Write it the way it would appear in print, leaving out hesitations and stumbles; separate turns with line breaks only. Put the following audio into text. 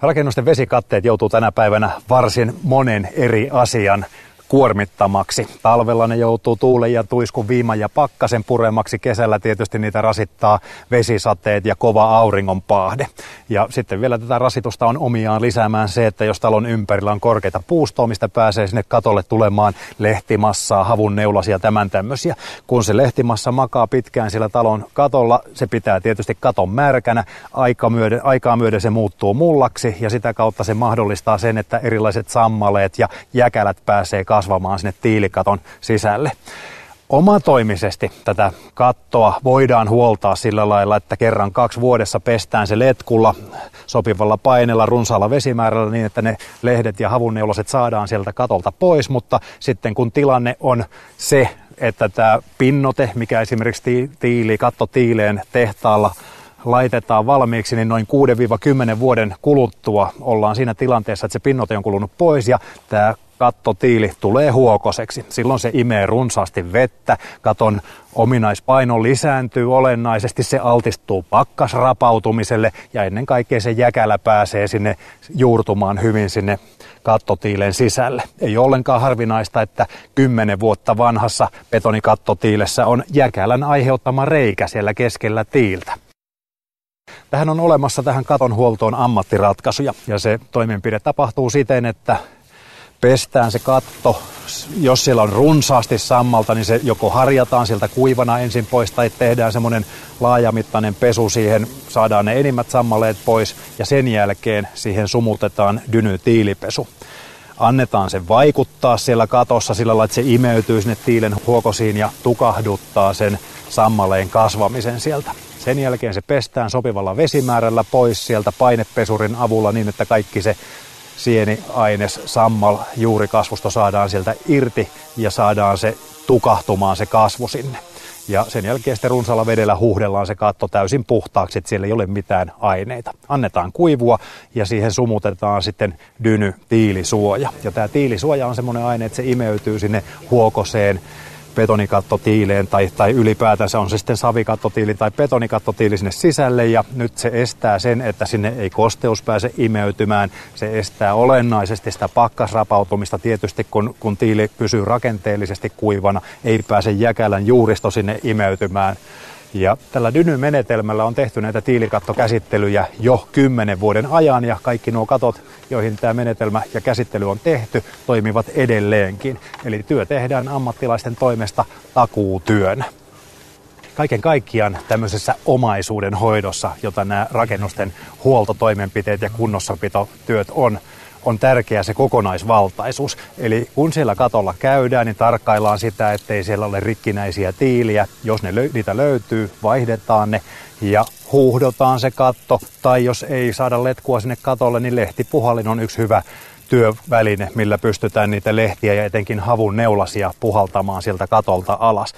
Rakennusten vesikatteet joutuu tänä päivänä varsin monen eri asian kuormittamaksi. Talvella ne joutuu tuulen ja tuiskun, viiman ja pakkasen puremaksi. Kesällä tietysti niitä rasittaa vesisateet ja kova auringonpaahde. Ja sitten vielä tätä rasitusta on omiaan lisäämään se, että jos talon ympärillä on korkeita puustoa, mistä pääsee sinne katolle tulemaan lehtimassaa, havunneulasia, tämän tämmöisiä. Kun se lehtimassa makaa pitkään siellä talon katolla, se pitää tietysti katon märkänä. Aikaa myöden se muuttuu mullaksi ja sitä kautta se mahdollistaa sen, että erilaiset sammaleet ja jäkälät pääsee kasvamaan sinne tiilikaton sisälle. Omatoimisesti tätä kattoa voidaan huoltaa sillä lailla, että kerran 2 vuodessa pestään se letkulla sopivalla paineella, runsaalla vesimäärällä niin, että ne lehdet ja havunneulaset saadaan sieltä katolta pois, mutta sitten kun tilanne on se, että tämä pinnote, mikä esimerkiksi kattotiileen tehtaalla laitetaan valmiiksi, niin noin 6-10 vuoden kuluttua ollaan siinä tilanteessa, että se pinnote on kulunut pois ja tämä kattotiili tulee huokoseksi. Silloin se imee runsaasti vettä, katon ominaispaino lisääntyy olennaisesti, se altistuu pakkasrapautumiselle ja ennen kaikkea se jäkälä pääsee sinne juurtumaan hyvin sinne kattotiilen sisälle. Ei ole ollenkaan harvinaista, että 10 vuotta vanhassa betonikattotiilessä on jäkälän aiheuttama reikä siellä keskellä tiiltä. Tähän on olemassa tähän katon huoltoon ammattiratkaisuja ja se toimenpide tapahtuu siten, että pestään se katto, jos siellä on runsaasti sammalta, niin se joko harjataan sieltä kuivana ensin pois tai tehdään semmoinen laajamittainen pesu siihen, saadaan ne enimmät sammaleet pois ja sen jälkeen siihen sumutetaan dynytiilipesu. Annetaan sen vaikuttaa siellä katossa sillä lailla, että se imeytyy sinne tiilen huokosiin ja tukahduttaa sen sammaleen kasvamisen sieltä. Sen jälkeen se pestään sopivalla vesimäärällä pois sieltä painepesurin avulla niin, että kaikki se sieniaines, sammal, juurikasvusto saadaan sieltä irti ja saadaan se tukahtumaan se kasvu sinne. Ja sen jälkeen sitten runsaalla vedellä huuhdellaan se katto täysin puhtaaksi, että siellä ei ole mitään aineita. Annetaan kuivua ja siihen sumutetaan sitten dyny-tiilisuoja. Ja tämä tiilisuoja on semmoinen aine, että se imeytyy sinne huokoseen betonikattotiileen tai ylipäätänsä on se sitten savikattotiili tai betonikattotiili sinne sisälle ja nyt se estää sen, että sinne ei kosteus pääse imeytymään. Se estää olennaisesti sitä pakkasrapautumista tietysti, kun tiili pysyy rakenteellisesti kuivana, ei pääse jäkälän juuristo sinne imeytymään. Ja tällä dyny-menetelmällä on tehty näitä tiilikattokäsittelyjä jo 10 vuoden ajan ja kaikki nuo katot, joihin tämä menetelmä ja käsittely on tehty, toimivat edelleenkin. Eli työ tehdään ammattilaisten toimesta takuutyönä. Kaiken kaikkiaan tämmöisessä omaisuuden hoidossa, jota nämä rakennusten huoltotoimenpiteet ja kunnossapitotyöt on tärkeä se kokonaisvaltaisuus. Eli kun siellä katolla käydään, niin tarkkaillaan sitä, ettei siellä ole rikkinäisiä tiiliä. Jos niitä löytyy, vaihdetaan ne ja huuhdotaan se katto. Tai jos ei saada letkua sinne katolle, niin lehtipuhallin on yksi hyvä työväline, millä pystytään niitä lehtiä ja etenkin havun neulasia puhaltamaan sieltä katolta alas.